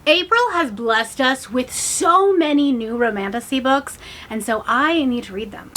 April has blessed us with so many new Romantasy books, and so I need to read them.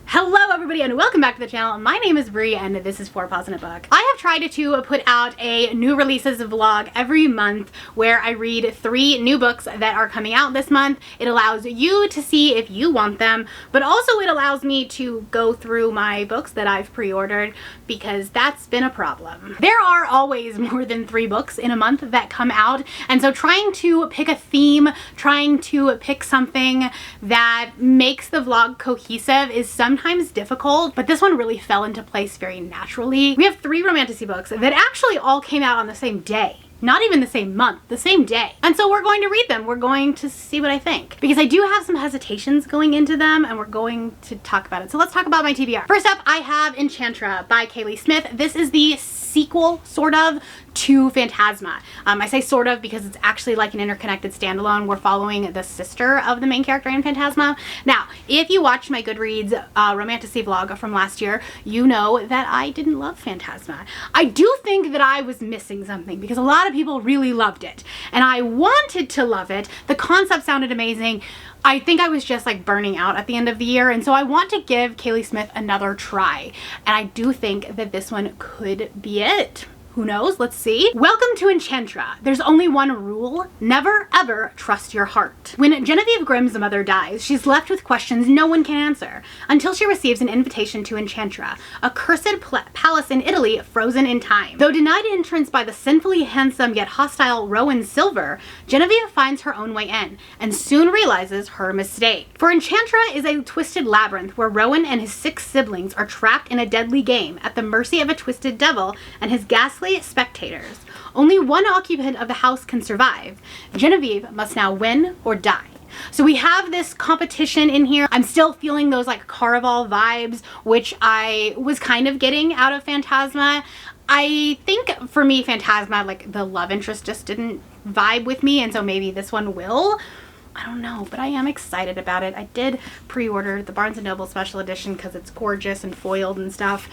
Hello everybody and welcome back to the channel. My name is Brie and this is For Paws in a Book. I have tried to put out a new releases vlog every month where I read 3 new books that are coming out this month. It allows you to see if you want them, but also it allows me to go through my books that I've pre-ordered because that's been a problem. There are always more than 3 books in a month that come out, and so trying to pick a theme, trying to pick something that makes the vlog cohesive is sometimes difficult, but this one really fell into place very naturally. We have 3 Romantasy books that actually all came out on the same day. Not even the same month, the same day. And so we're going to read them. We're going to see what I think. Because I do have some hesitations going into them and we're going to talk about it. So let's talk about my TBR. First up, I have Enchantra by Kaylee Smith. This is the sequel, sort of, to Phantasma. I say sort of because it's actually like an interconnected standalone. We're following the sister of the main character in Phantasma. Now, if you watched my Goodreads Romantasy vlog from last year, you know that I didn't love Phantasma. I do think that I was missing something because a lot of people really loved it. And I wanted to love it. The concept sounded amazing. I think I was just like burning out at the end of the year, and so I want to give Kaylee Smith another try. And I do think that this one could be it. Who knows? Let's see. Welcome to Enchantra. There's only one rule. Never, ever trust your heart. When Genevieve Grimm's mother dies, she's left with questions no one can answer until she receives an invitation to Enchantra, a cursed palace in Italy frozen in time. Though denied entrance by the sinfully handsome yet hostile Rowan Silver, Genevieve finds her own way in and soon realizes her mistake. For Enchantra is a twisted labyrinth where Rowan and his 6 siblings are trapped in a deadly game at the mercy of a twisted devil and his ghastly spectators. Only one occupant of the house can survive. Genevieve must now win or die. So we have this competition in here. I'm still feeling those like Caraval vibes, which I was kind of getting out of Phantasma. I think for me, Phantasma, like the love interest just didn't vibe with me, and so maybe this one will. I don't know, but I am excited about it. I did pre-order the Barnes & Noble special edition because it's gorgeous and foiled and stuff.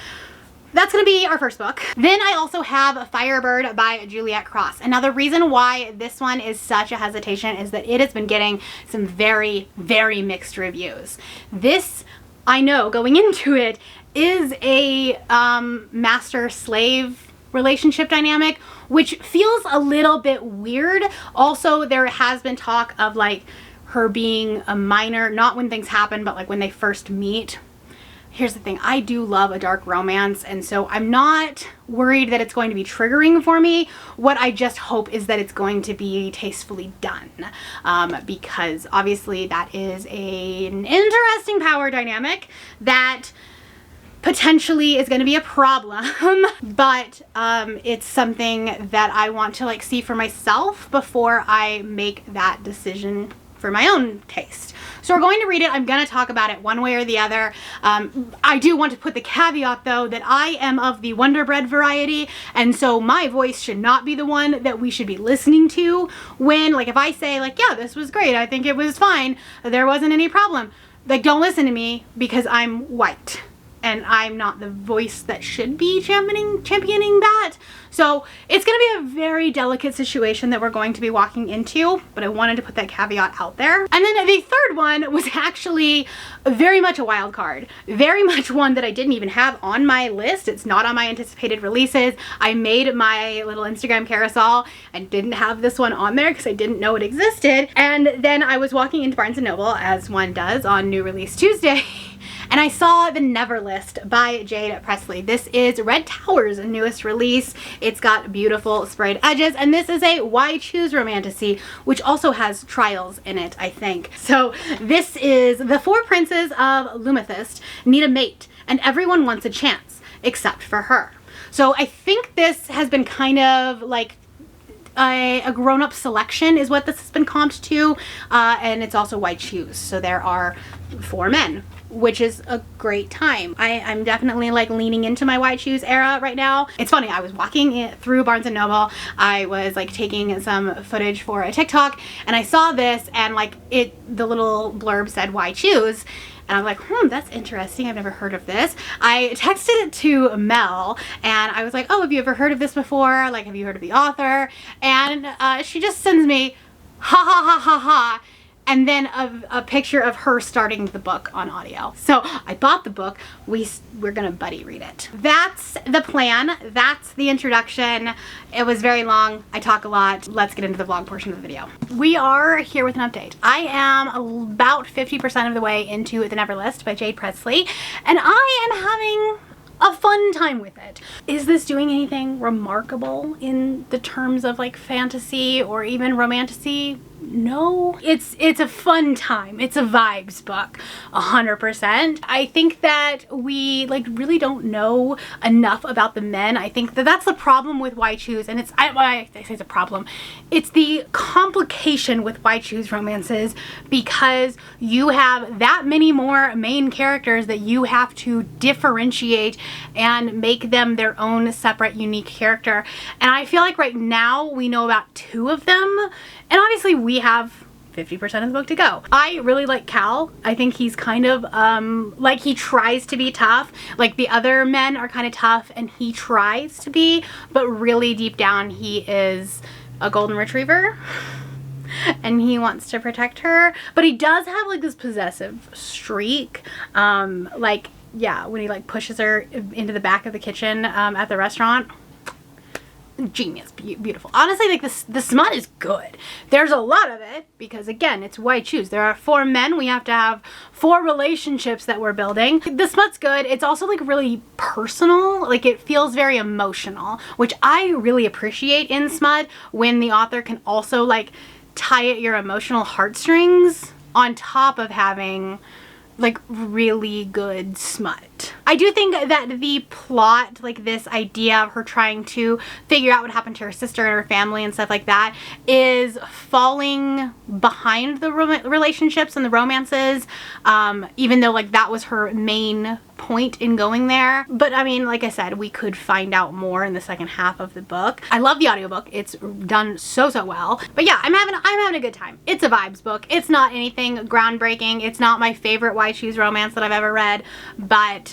That's gonna be our first book. Then I also have Firebird by Juliet Cross. And now the reason why this one is such a hesitation is that it has been getting some very, very mixed reviews. This, I know going into it, is a master-slave relationship dynamic, which feels a little bit weird. Also, there has been talk of like her being a minor, not when things happen, but like when they first meet. Here's the thing, I do love a dark romance, and so I'm not worried that it's going to be triggering for me. What I just hope is that it's going to be tastefully done, because obviously that is an interesting power dynamic that potentially is going to be a problem, but it's something that I want to like see for myself before I make that decision for my own taste. So we're going to read it. I'm going to talk about it one way or the other. I do want to put the caveat though that I am of the Wonder Bread variety, and so my voice should not be the one that we should be listening to when, like, if I say like, yeah, this was great, I think it was fine, there wasn't any problem, like, don't listen to me because I'm white and I'm not the voice that should be championing that. So it's gonna be a very delicate situation that we're going to be walking into, but I wanted to put that caveat out there. And then the third one was actually very much a wild card. Very much one that I didn't even have on my list. It's not on my anticipated releases. I made my little Instagram carousel and didn't have this one on there because I didn't know it existed. And then I was walking into Barnes & Noble, as one does on New Release Tuesday, and I saw The Never List by Jade Presley. This is Red Tower's newest release. It's got beautiful sprayed edges, and this is a Why Choose Romantasy, which also has trials in it, I think. So this is the 4 princes of Lumathist need a mate, and everyone wants a chance, except for her. So I think this has been kind of like a grown-up selection is what this has been comped to, and it's also Why Choose. So there are 4 men, which is a great time. I'm definitely like leaning into my Why Choose era right now. It's funny, I was walking through Barnes & Noble, I was like taking some footage for a TikTok, and I saw this and like the little blurb said Why Choose, And I'm like, that's interesting. I've never heard of this. I texted it to Mel and I was like, oh, have you ever heard of this before? Like, have you heard of the author? And she just sends me, ha ha ha ha ha. And then a picture of her starting the book on audio. So I bought the book. We're gonna buddy read it. That's the plan. That's the introduction. It was very long. I talk a lot. Let's get into the vlog portion of the video. We are here with an update. I am about 50% of the way into The Never List by Jade Presley, and I am having a fun time with it. Is this doing anything remarkable in the terms of like fantasy or even romantasy? No, it's a fun time. It's a vibes book, 100%. I think that we like really don't know enough about the men. I think that that's the problem with Why Choose, and I say it's a problem. It's the complication with Why Choose romances, because you have that many more main characters that you have to differentiate and make them their own separate, unique character. And I feel like right now we know about 2 of them, and obviously we have 50% of the book to go. I really like Cal. I think he's kind of like, he tries to be tough. Like the other men are kind of tough and he tries to be, but really deep down he is a golden retriever and he wants to protect her. But he does have like this possessive streak. Like, yeah, when he like pushes her into the back of the kitchen at the restaurant. Genius, beautiful. Honestly, like the smut is good. There's a lot of it because again, it's Why Choose. There are 4 men. We have to have 4 relationships that we're building. The smut's good. It's also like really personal. Like it feels very emotional, which I really appreciate in smut, when the author can also like tie at your emotional heartstrings on top of having like really good smut. I do think that the plot, like this idea of her trying to figure out what happened to her sister and her family and stuff like that, is falling behind the relationships and the romances, even though like that was her main point in going there. But I mean, like I said, we could find out more in the second half of the book. I love the audiobook. It's done so well. But yeah, I'm having a good time. It's a vibes book. It's not anything groundbreaking. It's not my favorite Why Choose romance that I've ever read, but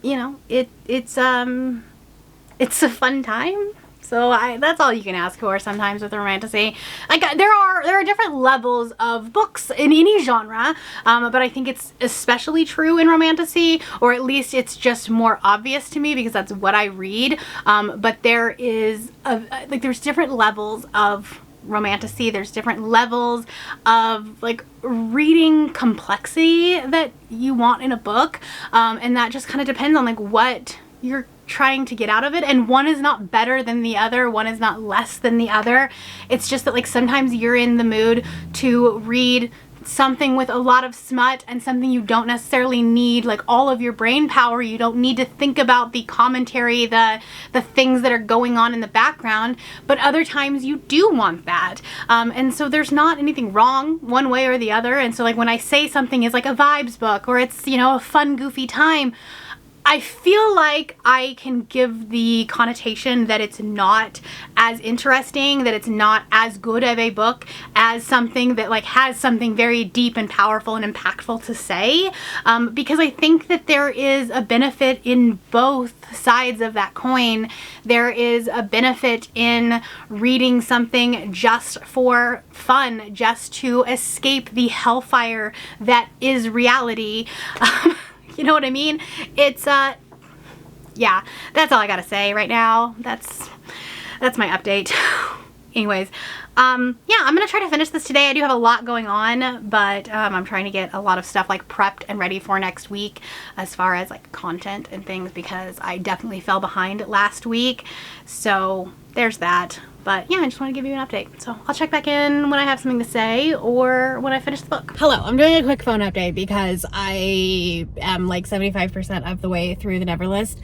you know, it's a fun time. So that's all you can ask for sometimes with romantasy. Like there are different levels of books in any genre, but I think it's especially true in romantasy, or at least it's just more obvious to me because that's what I read. But there is there's different levels of romantasy. There's different levels of like reading complexity that you want in a book, and that just kind of depends on like what you're trying to get out of it. And one is not better than the other, one is not less than the other. It's just that like sometimes you're in the mood to read something with a lot of smut and something you don't necessarily need like all of your brain power. You don't need to think about the commentary, the things that are going on in the background, but other times you do want that. And so there's not anything wrong one way or the other. And so like when I say something is like a vibes book, or it's, you know, a fun goofy time, I feel like I can give the connotation that it's not as interesting, that it's not as good of a book as something that like has something very deep and powerful and impactful to say, because I think that there is a benefit in both sides of that coin. There is a benefit in reading something just for fun, just to escape the hellfire that is reality. You know what I mean? It's, yeah, that's all I gotta say right now. That's my update. Anyways, yeah, I'm gonna try to finish this today. I do have a lot going on, but I'm trying to get a lot of stuff like prepped and ready for next week as far as like content and things, because I definitely fell behind last week. So there's that. But yeah, I just want to give you an update. So I'll check back in when I have something to say or when I finish the book. Hello, I'm doing a quick phone update because I am like 75% of the way through The Never List.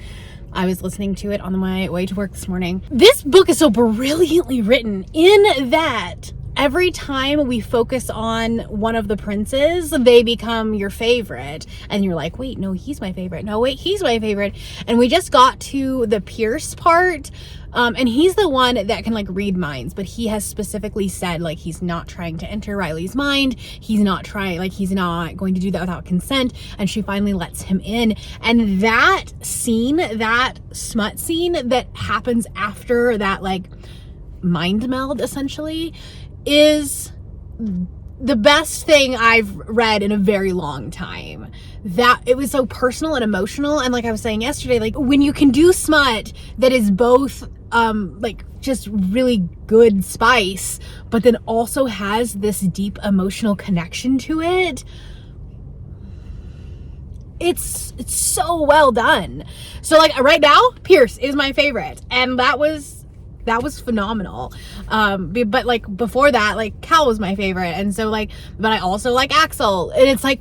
I was listening to it on my way to work this morning. This book is so brilliantly written in that every time we focus on one of the princes, they become your favorite. And you're like, wait, no, he's my favorite. No, wait, he's my favorite. And we just got to the Pierce part And he's the one that can like read minds, but he has specifically said like he's not trying to enter Riley's mind. He's not going to do that without consent. And she finally lets him in. And that scene, that smut scene that happens after that like mind meld essentially, is the best thing I've read in a very long time. That it was so personal and emotional, and like I was saying yesterday, like when you can do smut that is both like just really good spice, but then also has this deep emotional connection to it, it's so well done. So like right now, Pierce is my favorite, and that was phenomenal. But like before that, like Cal was my favorite, and so like, but I also like Axel, and it's like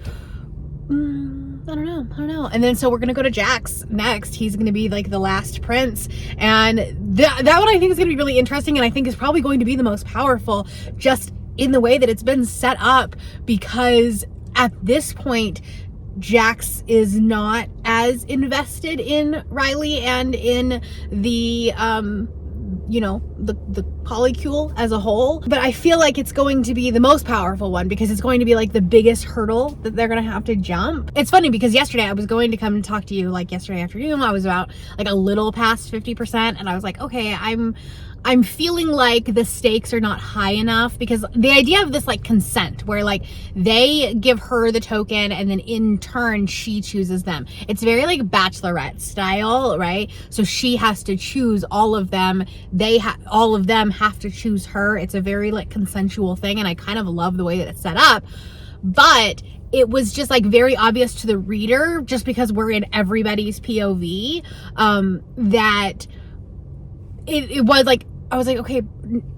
I don't know. And then so we're gonna go to Jax next. He's gonna be like the last prince, and that one I think is gonna be really interesting, and I think is probably going to be the most powerful, just in the way that it's been set up, because at this point Jax is not as invested in Riley and in the you know, the polycule as a whole. But I feel like it's going to be the most powerful one, because it's going to be like the biggest hurdle that they're going to have to jump. It's funny because yesterday I was going to come and talk to you, like yesterday afternoon, I was about like a little past 50%, and I was like, okay, I'm feeling like the stakes are not high enough, because the idea of this like consent where like they give her the token and then in turn she chooses them. It's very like Bachelorette style, right? So she has to choose all of them. All of them have to choose her. It's a very like consensual thing, and I kind of love the way that it's set up. But it was just like very obvious to the reader, just because we're in everybody's POV, that it was like, I was like, okay,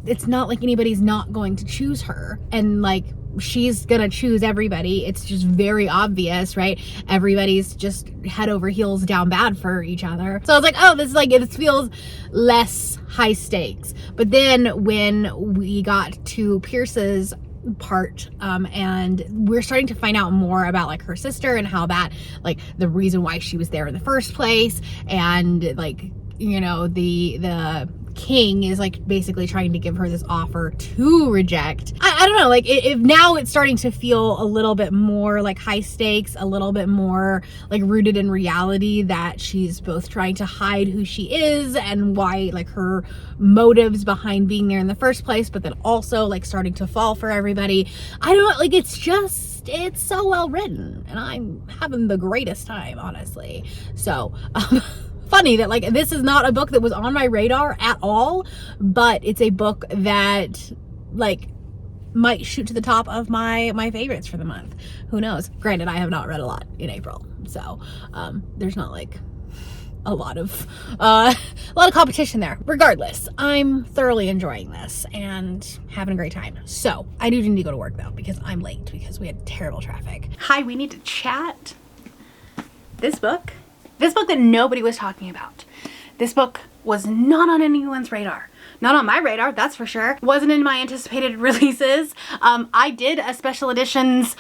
it's not like anybody's not going to choose her, and like she's gonna choose everybody. It's just very obvious, right? Everybody's just head over heels down bad for each other. So I was like, oh, this is like, it feels less high stakes. But then when we got to Pierce's part, and we're starting to find out more about like her sister and how that, like the reason why she was there in the first place, and like, you know, the king is like basically trying to give her this offer to reject. I don't know, like if now it's starting to feel a little bit more like high stakes, a little bit more like rooted in reality, that she's both trying to hide who she is and why, like her motives behind being there in the first place, but then also like starting to fall for everybody. I don't know, like it's so well written, and I'm having the greatest time, honestly. So funny that like this is not a book that was on my radar at all, but it's a book that like might shoot to the top of my favorites for the month. Who knows? Granted, I have not read a lot in April, so there's not like a lot of competition there. Regardless, I'm thoroughly enjoying this and having a great time. So I do need to go to work though, because I'm late because we had terrible traffic. Hi, we need to chat. This book that nobody was talking about. This book was not on anyone's radar. Not on my radar, that's for sure. Wasn't in my anticipated releases. I did a special editions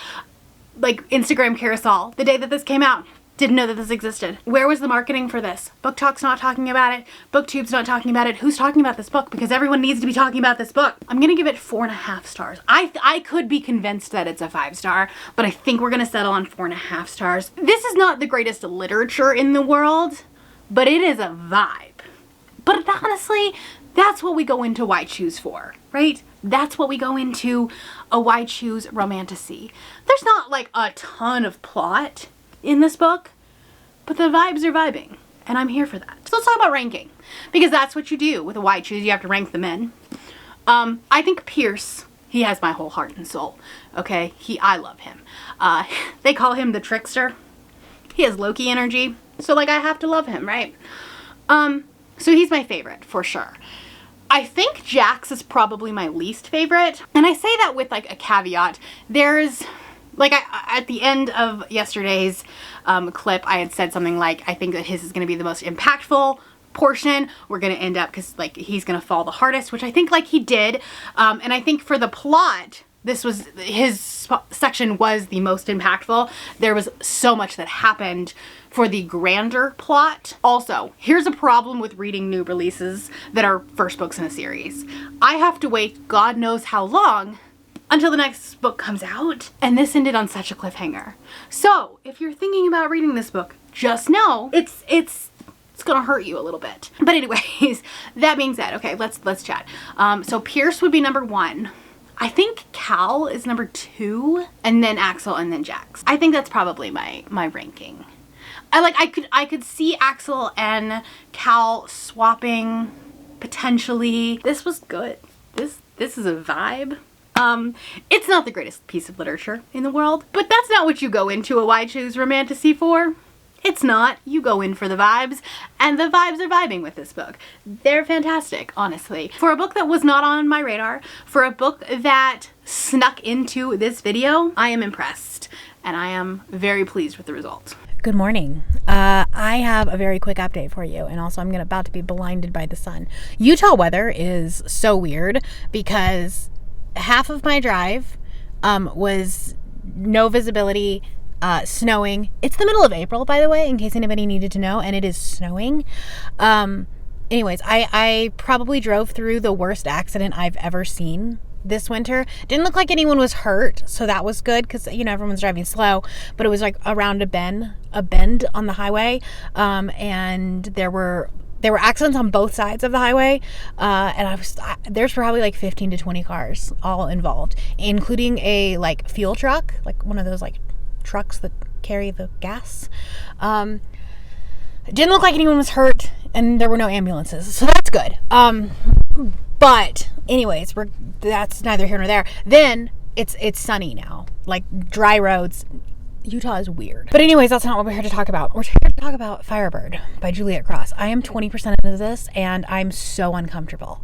like Instagram carousel the day that this came out. Didn't know that this existed. Where was the marketing for this? Book Talk's not talking about it. BookTube's not talking about it. Who's talking about this book? Because everyone needs to be talking about this book. I'm gonna give it 4.5 stars. I could be convinced that it's a 5-star, but I think we're gonna settle on 4.5 stars. This is not the greatest literature in the world, but it is a vibe. But honestly, that's what we go into Why Choose for, right? That's what we go into a Why Choose Romantasy. There's not like a ton of plot in this book, but the vibes are vibing, and I'm here for that. So let's talk about ranking, because that's what you do with a Why Choose. You have to rank them in. I think Pierce, he has my whole heart and soul. Okay, I love him. They call him the trickster. He has Loki energy, so like I have to love him, right? So he's my favorite for sure. I think Jax is probably my least favorite, and I say that with like a caveat. There's like at the end of yesterday's clip, I had said something like, I think that his is going to be the most impactful portion. We're going to end up, because like he's going to fall the hardest, which I think like he did. And I think for the plot, his section was the most impactful. There was so much that happened for the grander plot. Also, here's a problem with reading new releases that are first books in a series. I have to wait God knows how long until the next book comes out, and this ended on such a cliffhanger. So if you're thinking about reading this book, just know it's gonna hurt you a little bit. But anyways, that being said, okay, let's chat. So Pierce would be number 1. I think Cal is number 2, and then Axel, and then Jax. I think that's probably my ranking. I could see Axel and Cal swapping potentially. This was good. This is a vibe. It's not the greatest piece of literature in the world, but that's not what you go into a Why Choose Romantasy for. It's not. You go in for the vibes, and the vibes are vibing with this book. They're fantastic, honestly. For a book that was not on my radar, for a book that snuck into this video, I am impressed, and I am very pleased with the result. Good morning. I have a very quick update for you, and also I'm about to be blinded by the sun. Utah weather is so weird because half of my drive was no visibility, snowing. It's the middle of April, by the way, in case anybody needed to know, and it is snowing. Anyways, I probably drove through the worst accident I've ever seen this winter. Didn't look like anyone was hurt, so that was good because, you know, everyone's driving slow, but it was like around a bend on the highway, and there were accidents on both sides of the highway, and there's probably like 15 to 20 cars all involved, including a like fuel truck, like one of those like trucks that carry the gas. It didn't look like anyone was hurt, and there were no ambulances, so that's good. But anyways, that's neither here nor there. Then it's sunny now, like dry roads. Utah is weird. But anyways, that's not what we're here to talk about. We're here to talk about Firebird by Juliet Cross. I am 20% into this, and I'm so uncomfortable.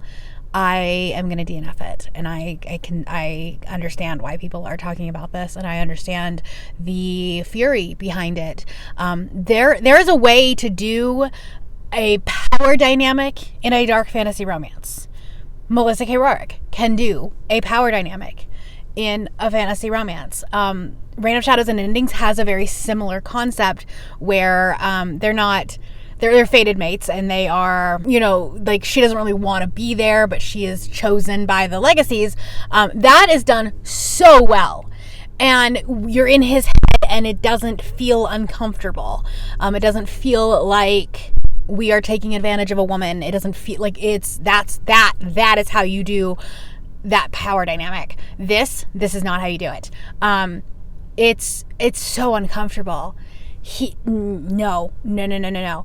I am going to DNF it, and I understand why people are talking about this, and I understand the fury behind it. There is a way to do a power dynamic in a dark fantasy romance. Melissa K. Rourke can do a power dynamic in a fantasy romance. Reign of Shadows and Endings has a very similar concept where they're fated mates, and they are, you know, like she doesn't really want to be there, but she is chosen by the legacies. That is done so well, and you're in his head, and it doesn't feel uncomfortable. It doesn't feel like we are taking advantage of a woman. It doesn't feel like that is how you do that power dynamic. This is not how you do it. It's so uncomfortable. No.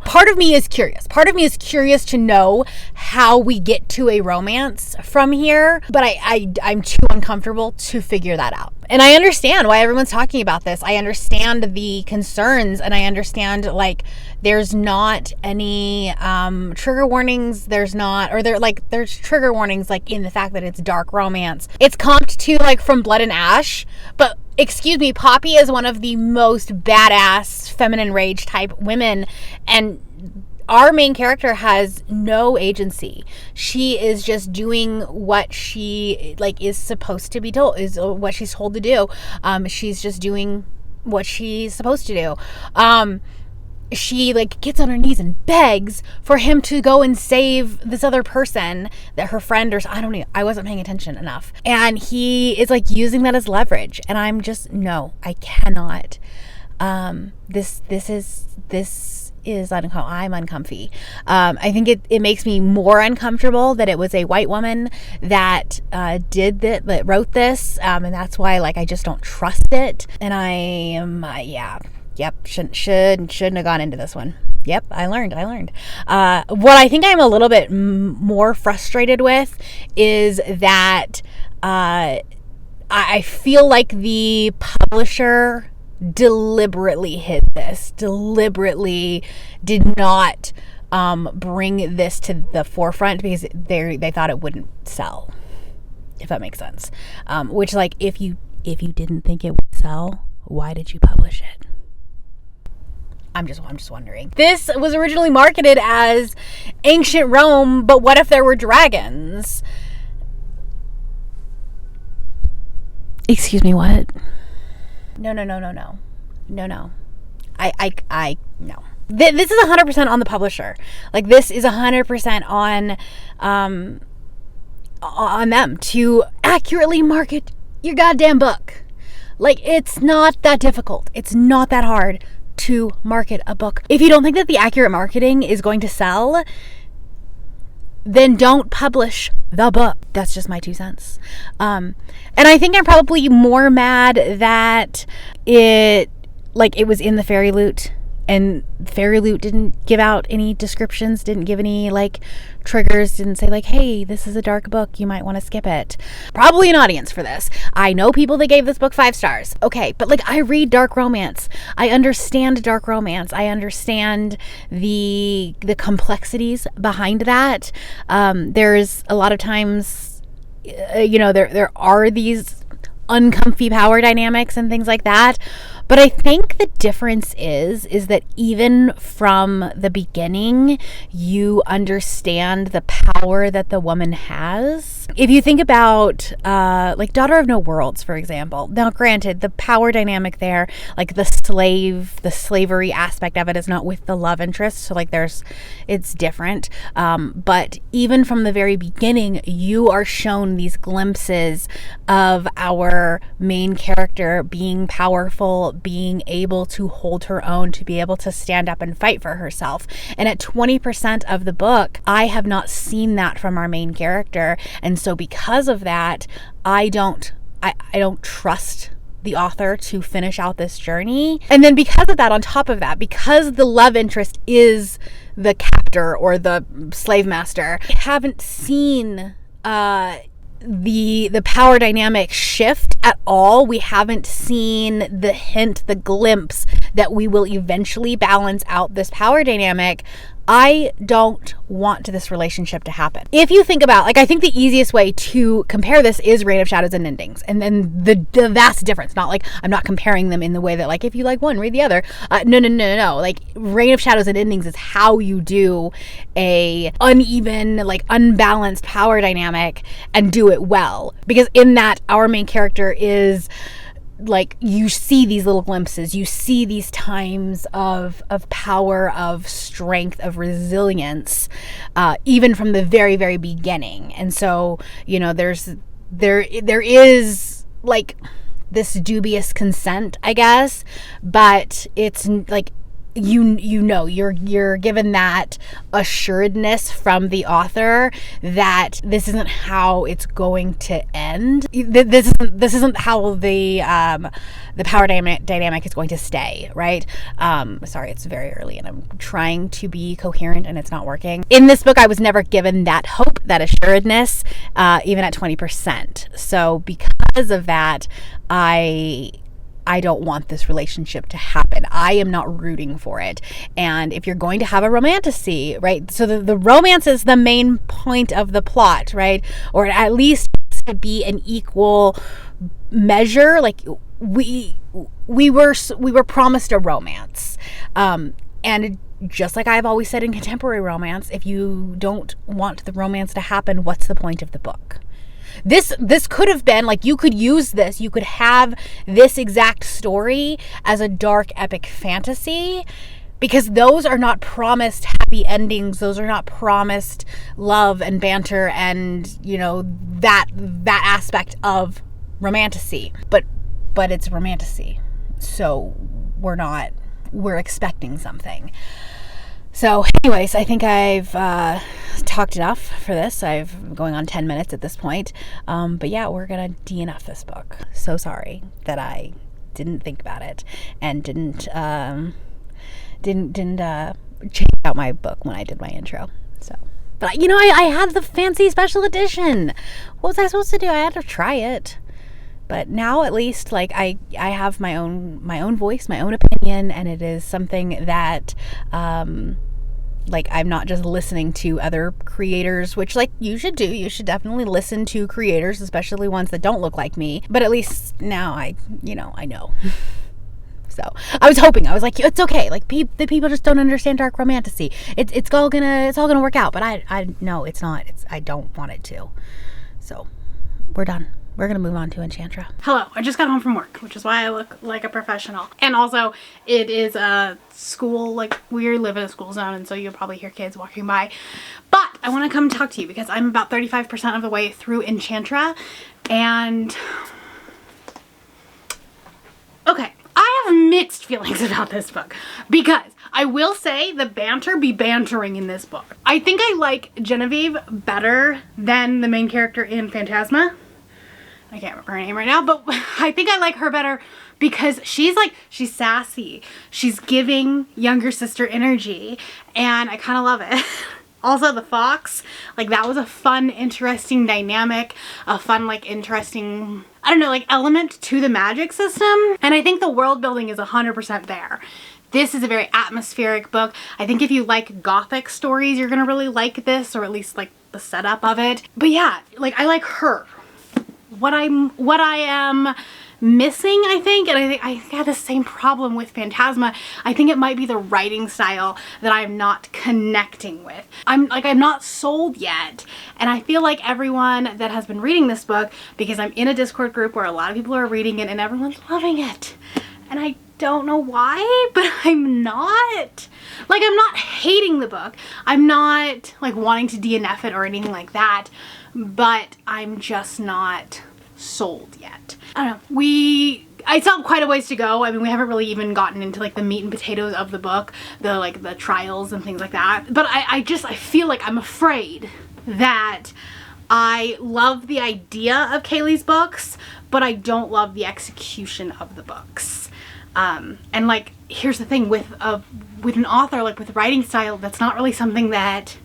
Part of me is curious to know how we get to a romance from here, but I'm too uncomfortable to figure that out. And I understand why everyone's talking about this. I understand the concerns, and I understand like there's not any trigger warnings. There's trigger warnings like in the fact that it's dark romance. It's comped to like From Blood and Ash, but excuse me, Poppy is one of the most badass feminine rage type women, and our main character has no agency. She is just doing what she like is supposed to be told, is what she's told to do. She's just doing what she's supposed to do. She like gets on her knees and begs for him to go and save this other person that her friend or I don't know. I wasn't paying attention enough. And he is like using that as leverage. And I'm just, no, I cannot. This is uncomfortable. I'm uncomfy. I think it makes me more uncomfortable that it was a white woman that that wrote this. And that's why like I just don't trust it. And I am, Yep, shouldn't have gone into this one. Yep, I learned. What I think I'm a little bit more frustrated with is that I feel like the publisher deliberately hid this, deliberately did not bring this to the forefront because they thought it wouldn't sell, if that makes sense. Which, like, if you didn't think it would sell, why did you publish it? I'm just wondering. This was originally marketed as ancient Rome, but what if there were dragons? Excuse me, what? No. No. This is 100% on the publisher. Like, this is 100% on them to accurately market your goddamn book. Like, it's not that difficult. It's not that hard to market a book. If you don't think that the accurate marketing is going to sell, then don't publish the book. That's just my 2 cents. And I think I'm probably more mad that it was in the Fairy Loot, and Fairy Loot didn't give out any descriptions, didn't give any triggers, didn't say hey, this is a dark book, you might want to skip it. Probably an audience for this. I know people that gave this book 5 stars. Okay, but I read dark romance. I understand dark romance. I understand the complexities behind that. There's a lot of times, there are these uncomfy power dynamics and things like that. But I think the difference is that even from the beginning, you understand the power that the woman has. If you think about, Daughter of No Worlds, for example. Now, granted, the power dynamic there, the slavery aspect of it is not with the love interest. So, it's different. But even from the very beginning, you are shown these glimpses of our main character being powerful, being able to hold her own, to be able to stand up and fight for herself. And at 20% of the book, I have not seen that from our main character. And so because of that, I don't trust the author to finish out this journey. And then because of that, on top of that, because the love interest is the captor or the slave master, I haven't seen the power dynamic shift at all. We haven't seen the hint, the glimpse that we will eventually balance out this power dynamic. I don't want this relationship to happen. If you think about, I think the easiest way to compare this is Reign of Shadows and Endings. And then the vast difference, not I'm not comparing them in the way that if you like one, read the other. No. Reign of Shadows and Endings is how you do a uneven, unbalanced power dynamic and do it well. Because in that, our main character is you see these little glimpses, you see these times of power, of strength, of resilience, even from the very, very beginning. And so, there is this dubious consent, I guess, but it's you're given that assuredness from the author that this isn't how it's going to end. This isn't how the power dynamic is going to stay, right? Sorry, it's very early and I'm trying to be coherent and it's not working. In this book, I was never given that hope, that assuredness, even at 20%. So because of that, I don't want this relationship to happen. I am not rooting for it. And if you're going to have a romantasy, right? So the romance is the main point of the plot, right? Or at least to be an equal measure. We were promised a romance. And just like I've always said in contemporary romance, if you don't want the romance to happen, what's the point of the book? This could have been you could use this. You could have this exact story as a dark epic fantasy, because those are not promised happy endings. Those are not promised love and banter and that aspect of romantasy. But it's romantasy, so we're expecting something. So anyways, I think I've talked enough for this. I'm going on 10 minutes at this point. But yeah, we're going to DNF this book. So sorry that I didn't think about it and didn't change out my book when I did my intro. So, but I had the fancy special edition. What was I supposed to do? I had to try it. But now at least I have my own voice, my own opinion, and it is something that I'm not just listening to other creators, which you should do. You should definitely listen to creators, especially ones that don't look like me. But at least now I know. So I was hoping, it's okay. The people just don't understand dark romantasy. It's all gonna work out. But I no, it's not. I don't want it to. So we're done. we're gonna move on to Enchantra. Hello, I just got home from work, which is why I look like a professional. And also, it is a school, like we live in a school zone, and so you'll probably hear kids walking by. But I want to come talk to you because I'm about 35% of the way through Enchantra, and okay, I have mixed feelings about this book because I will say the banter be bantering in this book. I think I like Genevieve better than the main character in Phantasma. I can't remember her name right now, but I think I like her better because she's sassy. She's giving younger sister energy, and I kind of love it. Also, the fox, like that was a fun, interesting dynamic, a fun, like interesting, I don't know, like element to the magic system. And I think the world building is 100% there. This is a very atmospheric book. I think if you like gothic stories, you're gonna really like this, or at least like the setup of it. But yeah, like I like her. What I am missing, I think, and I had the same problem with Phantasma, I think it might be the writing style that I'm not connecting with. I'm not sold yet, and I feel like everyone that has been reading this book, because I'm in a Discord group where a lot of people are reading it and everyone's loving it, and I don't know why, but I'm not. Like, I'm not hating the book. I'm not like wanting to DNF it or anything like that, but I'm just not sold yet. I don't know. I still have quite a ways to go. I mean, we haven't really even gotten into like the meat and potatoes of the book, the trials and things like that. But I feel like I'm afraid that I love the idea of Kaylee's books, but I don't love the execution of the books. And like, here's the thing with an author, like with writing style, that's not really something that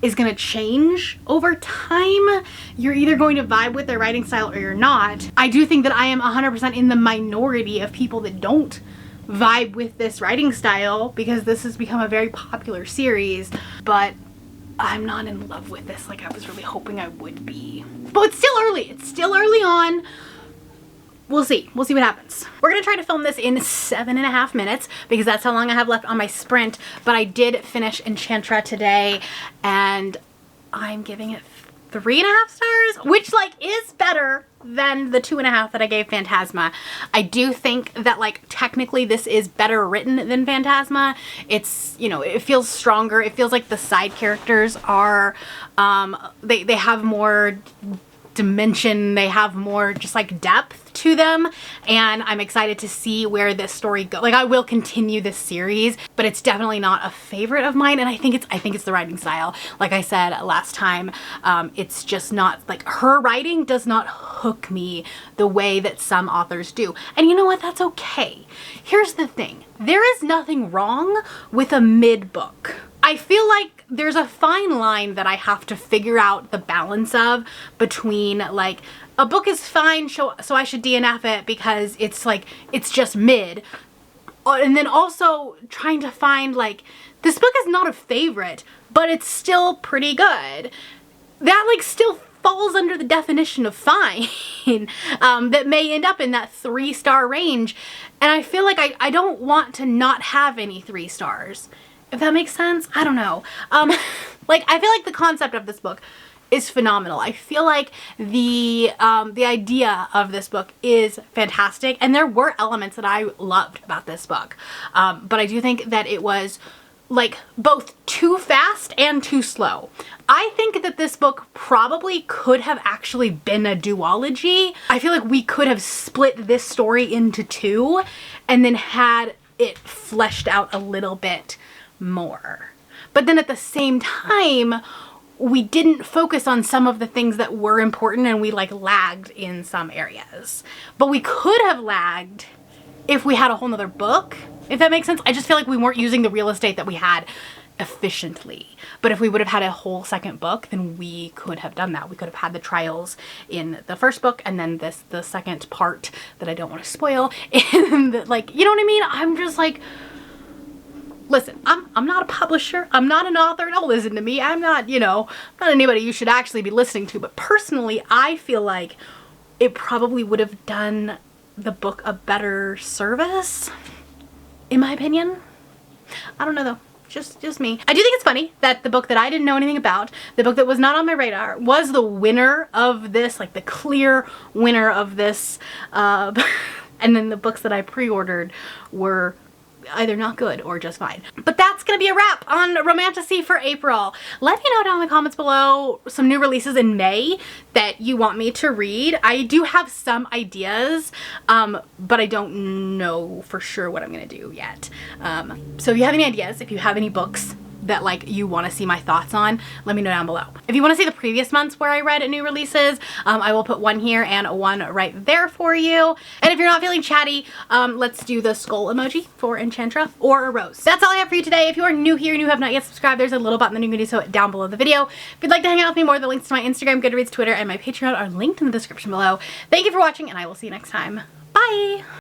is going to change over time. You're either going to vibe with their writing style or you're not. I do think that I am 100% in the minority of people that don't vibe with this writing style because this has become a very popular series, but I'm not in love with this like I was really hoping I would be. But it's still early. It's still early on. We'll see. We'll see what happens. We're going to try to film this in 7.5 minutes because that's how long I have left on my sprint. But I did finish Enchantra today and I'm giving it 3.5 stars, which like is better than the 2.5 that I gave Phantasma. I do think that like technically this is better written than Phantasma. It's, you know, it feels stronger. It feels like the side characters are, they have more dimension, they have more just like depth to them, and I'm excited to see where this story goes. Like, I will continue this series, but it's definitely not a favorite of mine, and I think it's the writing style. Like I said last time, it's just not, like, her writing does not hook me the way that some authors do. And you know what? That's okay. Here's the thing. There is nothing wrong with a mid book. I feel like there's a fine line that I have to figure out the balance of between like a book is fine, so I should DNF it because it's like, it's just mid. And then also trying to find like, this book is not a favorite, but it's still pretty good. That like still falls under the definition of fine, that may end up in that 3-star range. And I feel like I don't want to not have any 3 stars. If that makes sense? I don't know. Like, I feel like the concept of this book is phenomenal. I feel like the idea of this book is fantastic, and there were elements that I loved about this book. But I do think that it was like both too fast and too slow. I think that this book probably could have actually been a duology. I feel like we could have split this story into 2 and then had it fleshed out a little bit more. But then at the same time, we didn't focus on some of the things that were important, and we like lagged in some areas. But we could have lagged if we had a whole nother book, if that makes sense. I just feel like we weren't using the real estate that we had efficiently. But if we would have had a whole second book, then we could have done that. We could have had the trials in the first book, and then the second part that I don't want to spoil in the, like, you know what I mean? I'm just like, listen, I'm not a publisher. I'm not an author. Don't listen to me. I'm not, you know, not anybody you should actually be listening to. But personally, I feel like it probably would have done the book a better service, in my opinion. I don't know though. just me. I do think it's funny that the book that I didn't know anything about, the book that was not on my radar, was the winner of this, like the clear winner of this, and then the books that I pre-ordered were either not good or just fine. But that's gonna be a wrap on Romantasy for April. Let me know down in the comments below some new releases in May that you want me to read. I do have some ideas, but I don't know for sure what I'm gonna do yet. So if you have any ideas, if you have any books that like you want to see my thoughts on, let me know down below. If you want to see the previous months where I read new releases, I will put one here and one right there for you. And if you're not feeling chatty, let's do the skull emoji for Enchantra or a rose. That's all I have for you today. If you are new here and you have not yet subscribed, there's a little button that you can do so down below the video. If you'd like to hang out with me more, the links to my Instagram, Goodreads, Twitter, and my Patreon are linked in the description below. Thank you for watching, and I will see you next time. Bye!